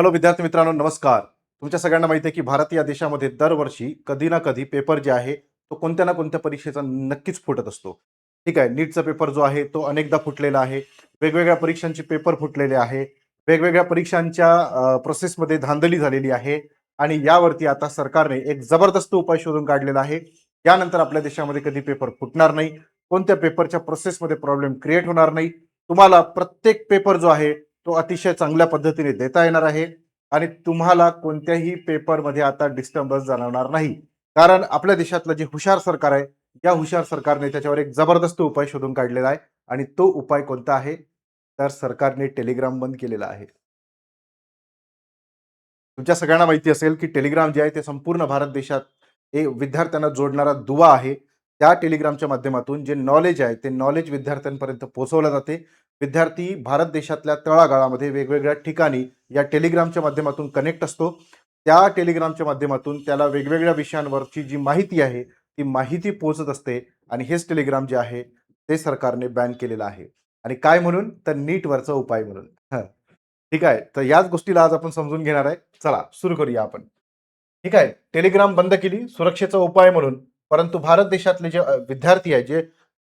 Hello विद्यार्थी मित्रांनो, नमस्कार. तुमच्या सगळ्यांना माहिती आहे की भारत या देशामध्ये दरवर्षी कधी ना कधी पेपर जे आहे तो कोणत्या ना कोणत्या परीक्षेचा नक्कीच फुटत असतो. ठीक आहे, नीटचा पेपर जो आहे तो अनेकदा फुटलेला आहे. वेगवेगळ्या परीक्षांचे पेपर फुटलेले आहे. वेगवेगळ्या परीक्षांच्या प्रोसेसमध्ये धांदली झालेली आहे आणि यावरती आता सरकारने एक जबरदस्त उपाय शोधून काढलेला आहे. यानंतर आपल्या देशामध्ये कधी पेपर फुटणार नाही, कोणत्या पेपरच्या प्रोसेसमध्ये प्रॉब्लेम क्रिएट होणार नाही. तुम्हाला प्रत्येक पेपर जो आहे तो अतिशय चांगल्या पद्धतीने देता येणार आहे आणि तुम्हाला कोणत्याही पेपरमध्ये आता डिस्टर्बन्स जाणवणार नाही. कारण आपल्या देशातलं जे हुशार सरकार आहे, या हुशार सरकारने त्याच्यावर एक जबरदस्त उपाय शोधून काढलेला आहे आणि तो उपाय कोणता आहे? तर सरकारने टेलिग्राम बंद केलेला आहे. तुमच्या सगळ्यांना माहिती असेल की टेलिग्राम जे आहे ते संपूर्ण भारत देशात हे विद्यार्थ्यांना जोडणारा दुवा आहे. त्या टेलिग्रामच्या माध्यमातून जे नॉलेज आहे ते नॉलेज विद्यार्थ्यांपर्यंत पोहोचवलं जाते. विद्यार्थी भारत देशातल्या तळागाळामध्ये वेगवेगळ्या ठिकाणी या टेलिग्रामच्या माध्यमातून कनेक्ट असतो. त्या टेलिग्रामच्या माध्यमातून त्याला वेगवेगळ्या विषयांवरची जी माहिती आहे ती माहिती पोहोचत असते आणि हेच टेलिग्राम जे आहे ते सरकारने बॅन केलेलं आहे. आणि काय म्हणून? तर नीटवरचा उपाय म्हणून. ठीक आहे. तर याच गोष्टीला आज आपण समजून घेणार आहे. चला सुरू करूया आपण. ठीक आहे. टेलिग्राम बंद केली सुरक्षेचा उपाय म्हणून. परंतु भारत देशातले जे विद्यार्थी आहेत, जे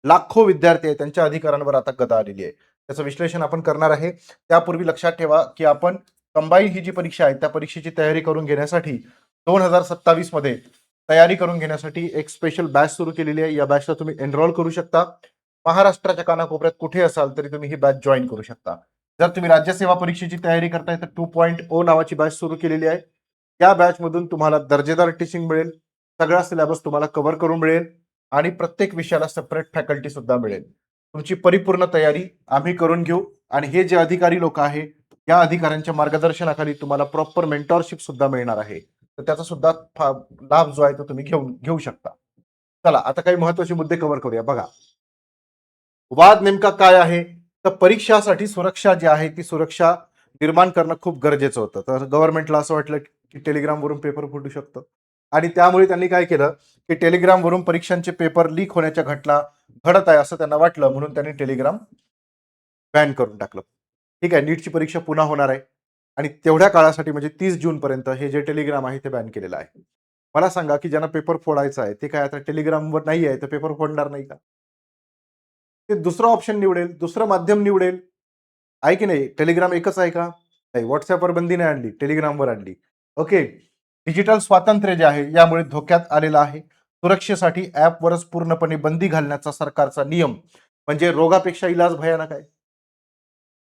लाखो विद्यार्थी आहेत, त्यांच्या अधिकारांवर आता गदा आलेली आहे. त्याचं विश्लेषण आपण करणार आहे. त्यापूर्वी लक्षात ठेवा, की आपण कंबाईन ही जी परीक्षा आहे, त्या परीक्षेची तयारी करून घेण्यासाठी 2027 मध्ये तयारी करून घेण्यासाठी एक स्पेशल बॅच सुरू केलेली आहे. या बॅचला तुम्ही एनरोल करू शकता. महाराष्ट्राच्या कानाकोपऱ्यात कुठे असाल तरी तुम्ही ही बॅच जॉईन करू शकता. जर तुम्ही राज्यसेवा परीक्षेची तयारी करताय तर 2.0 नावाची बॅच सुरू केलेली आहे. या बॅच मधून तुम्हाला दर्जेदार टीचिंग मिळेल, सगळा सिलेबस तुम्हाला कव्हर करून मिळेल आणि प्रत्येक विषयाला सेपरेट फॅकल्टी सुद्धा मिळेल. तुमची परिपूर्ण तयारी आम्ही करून घेऊ आणि हे जे अधिकारी लोक आहे या अधिकाऱ्यांच्या मार्गदर्शनाखाली तुम्हाला प्रॉपर मेंटॉरशिप सुद्धा मिळणार आहे. तर त्याचा सुद्धा लाभ जो आहे तो तुम्ही घेऊ शकता. चला आता काही महत्वाचे मुद्दे कव्हर करूया. बघा, वाद नेमका काय आहे? तर परीक्षासाठी सुरक्षा जी आहे ती सुरक्षा निर्माण करणं खूप गरजेचं होतं. तर गव्हर्नमेंटला असं वाटलं की टेलिग्रामवरून पेपर फुटू शकतो आणि त्यामुळे त्यांनी काय केलं की टेलिग्रामवरून परीक्षांचे पेपर लीक होण्याच्या घटना घडत आहे असं त्यांना वाटलं, म्हणून त्यांनी टेलिग्राम बॅन करून टाकलं. ठीक आहे, नीटची परीक्षा पुन्हा होणार आहे आणि तेवढ्या काळासाठी म्हणजे 30 जून पर्यंत हे जे टेलिग्राम आहे ते बॅन केलेलं आहे. मला सांगा की ज्यांना पेपर फोडायचा आहे ते काय आता टेलिग्रामवर नाही आहे तर पेपर फोडणार नाही का? ते दुसरं ऑप्शन निवडेल, दुसरं माध्यम निवडेल. आहे की नाही? टेलिग्राम एकच आहे का? नाही. WhatsAppवर बंदी नाही आणली, टेलिग्रामवर आणली. ओके. डिजिटल स्वातंत्र्य जे आहे यामुळे धोक्यात आलेलं आहे. सुरक्षेसाठी ॲपवरच पूर्णपणे बंदी घालण्याचा सरकारचा नियम म्हणजे रोगापेक्षा इलाज भयानक आहे.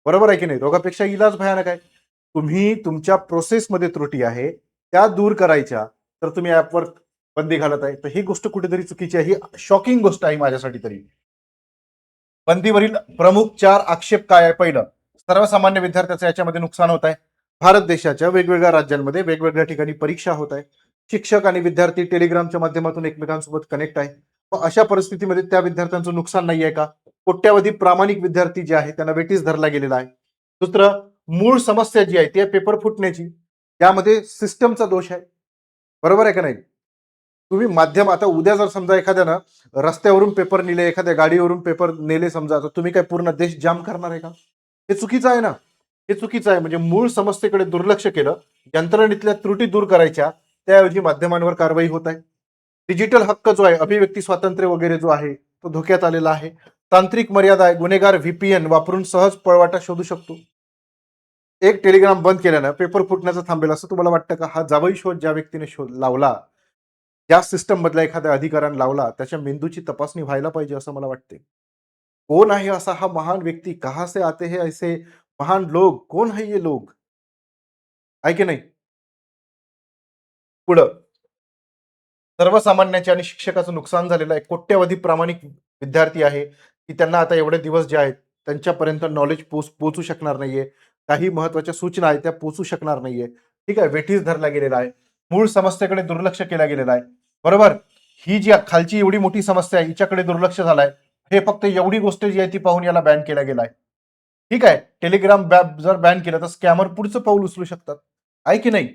बरोबर आहे की नाही? रोगापेक्षा इलाज भयानक आहे. तुम्ही तुमच्या प्रोसेसमध्ये त्रुटी आहे, त्या दूर करायच्या, तर तुम्ही ॲपवर बंदी घालत आहे. तर ही गोष्ट कुठेतरी चुकीची आहे. ही शॉकिंग गोष्ट आहे माझ्यासाठी तरी. बंदीवरील प्रमुख 4 आक्षेप काय आहे? पहिलं, सर्वसामान्य विद्यार्थ्याचं याच्यामध्ये नुकसान होत आहे. भारत देशाच्या वेगवेगळ्या राज्यांमध्ये वेगवेगळ्या ठिकाणी परीक्षा होत आहे. शिक्षक आणि विद्यार्थी टेलिग्रामच्या माध्यमातून एकमेकांसोबत कनेक्ट आहे. मग अशा परिस्थितीमध्ये त्या विद्यार्थ्यांचं नुकसान नाही आहे का? कोट्यावधी प्रामाणिक विद्यार्थी जे आहेत त्यांना वेठीस धरला गेलेला आहे. दुसरं, मूळ समस्या जी आहे ती पेपर फुटण्याची. त्यामध्ये सिस्टमचा दोष आहे. बरोबर आहे का नाही? तुम्ही माध्यम आता उद्या जर समजा एखाद्यानं रस्त्यावरून पेपर नेले, एखाद्या गाडीवरून पेपर नेले समजा, तर तुम्ही काय पूर्ण देश जाम करणार आहे का? हे चुकीचं आहे ना. हे चुकीचं आहे. म्हणजे मूळ समस्येकडे दुर्लक्ष केलं, यंत्रणेतल्या त्रुटी दूर करायच्या, त्याऐवजी माध्यमांवर कारवाई होत आहे. डिजिटल हक्क जो आहे, अभिव्यक्ती स्वातंत्र्य वगैरे जो आहे तो धोक्यात आलेला आहे. तांत्रिक मर्यादा आहे, गुन्हेगार व्हीपीएन वापरून सहज पळवाटा शोधू शकतो. एक टेलिग्राम बंद केल्यानं पेपर फुटण्याचं थांबेल असं तुम्हाला वाटतं का? हा जावई शोध ज्या व्यक्तीने शोध लावला, त्या सिस्टम मधल्या एखाद्या अधिकाऱ्याने लावला, त्याच्या मेंदूची तपासणी व्हायला पाहिजे असं मला वाटते. कोण आहे असा हा महान व्यक्ती? कहाँ से आते हैं ऐसे महान लोग? कोण है ये लोग? आहे की नाही? पुढं, सर्वसामान्याचे आणि शिक्षकाचं नुकसान झालेलं आहे. कोट्यवधी प्रामाणिक विद्यार्थी आहे की त्यांना आता एवढे दिवस जे आहेत त्यांच्यापर्यंत नॉलेज पोहोचू शकणार नाहीये. काही महत्वाच्या सूचना आहेत त्या पोहोचू शकणार नाहीये. ठीक आहे, वेठीस धरला गेलेला आहे. मूळ समस्येकडे दुर्लक्ष केला गेलेला आहे. बरोबर. ही जी खालची एवढी मोठी समस्या आहे हिच्याकडे दुर्लक्ष झालंय. हे फक्त एवढी गोष्ट जी आहे ती पाहून याला बॅन केला गेलाय. ठीक आहे, टेलिग्राम जर बॅन केलं तर स्कॅमर पुढचं पाऊल उचलू शकतात. आहे की नाही?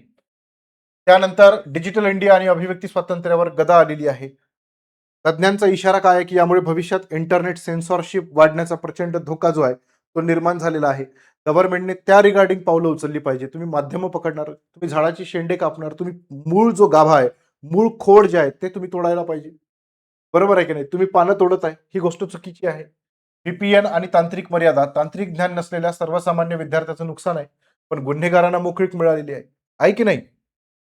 त्यानंतर डिजिटल इंडिया आणि अभिव्यक्ती स्वातंत्र्यावर गदा आलेली आहे. तज्ञांचा इशारा काय आहे की यामुळे भविष्यात इंटरनेट सेन्सॉरशिप वाढण्याचा प्रचंड धोका जो आहे तो निर्माण झालेला आहे. गव्हर्नमेंटने त्या रिगार्डिंग पावलं उचलली पाहिजे. तुम्ही माध्यमं पकडणार, तुम्ही झाडाची शेंडे कापणार, तुम्ही मूळ जो गाभा आहे, मूळ खोड जे आहे ते तुम्ही तोडायला पाहिजे. बरोबर आहे की नाही? तुम्ही पानं तोडत आहे, ही गोष्ट चुकीची आहे. व्ही आणि तांत्रिक मर्यादा, तांत्रिक ज्ञान नसलेल्या सर्वसामान्य विद्यार्थ्याचं नुकसान आहे. पण गुन्हेगारांना मोकळीक मिळालेली आहे. आहे की नाही?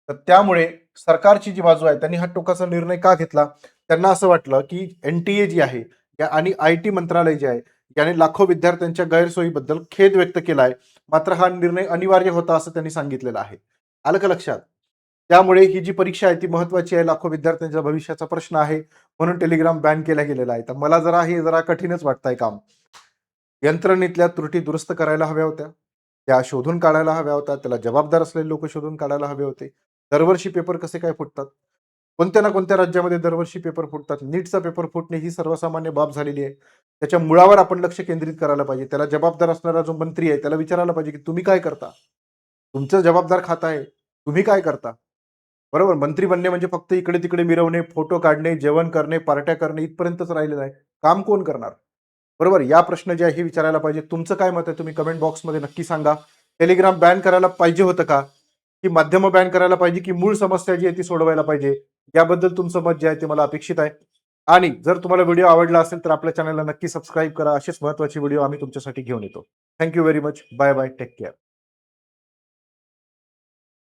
तर त्यामुळे सरकारची जी बाजू आहे त्यांनी हा टोकाचा निर्णय का घेतला? त्यांना असं वाटलं की एनटीए जी आहे आणि आयटी मंत्रालय जे आहे याने लाखो विद्यार्थ्यांच्या गैरसोयीबद्दल खेद व्यक्त केला आहे. मात्र हा निर्णय अनिवार्य होता असं त्यांनी सांगितलेलं आहे. आलं का लक्षात? त्यामुळे ही जी परीक्षा आहे ती महत्वाची आहे. लाखो विद्यार्थ्यांच्या भविष्याचा प्रश्न आहे. म्हणून टेलिग्राम बॅन केला गेलेला आहे. तर मला जरा कठीणच वाटतंय काम. यंत्रणेतल्या त्रुटी दुरुस्त करायला हव्या होत्या. त्या शोधून काढायला हव्या होत्या. त्याला जबाबदार असलेले लोक शोधून काढायला हवे होते. दरवर्षी पेपर कसे काय फुटतात? कोणत्या ना कोणत्या राज्यामध्ये दरवर्षी पेपर फुटतात. नीटचा पेपर फुटणे ही सर्वसामान्य बाब झालेली आहे. त्याच्या मुळावर आपण लक्ष केंद्रित करायला पाहिजे. त्याला जबाबदार असणारा जो मंत्री आहे त्याला विचारायला पाहिजे की तुम्ही काय करता? तुमचं जबाबदार खातं आहे. तुम्ही काय करता? बरोबर. मंत्री बनणे म्हणजे फक्त इकडे-तिकडे मिरवणे, फोटो काढणे, जेवण करणे, पार्ट्या करणे इथपर्यंतच राहिलेलं आहे. काम कोण करणार? बरोबर. या प्रश्न जे आहे हे विचारायला पाहिजे. तुमचं काय मत आहे? तुम्ही कमेंट बॉक्समध्ये नक्की सांगा. टेलिग्राम बॅन करायला पाहिजे होतं का? की माध्यमं बॅन करायला पाहिजे, की मूळ समस्या जी आहे ती सोडवायला पाहिजे? याबद्दल तुमचं मत जे आहे ते मला अपेक्षित आहे. आणि जर तुम्हाला व्हिडिओ आवडला असेल तर आपल्या चॅनलला नक्की सबस्क्राईब करा. असेच महत्त्वाचे व्हिडिओ आम्ही तुमच्यासाठी घेऊन येतो. Thank you very much. Bye bye. Take care.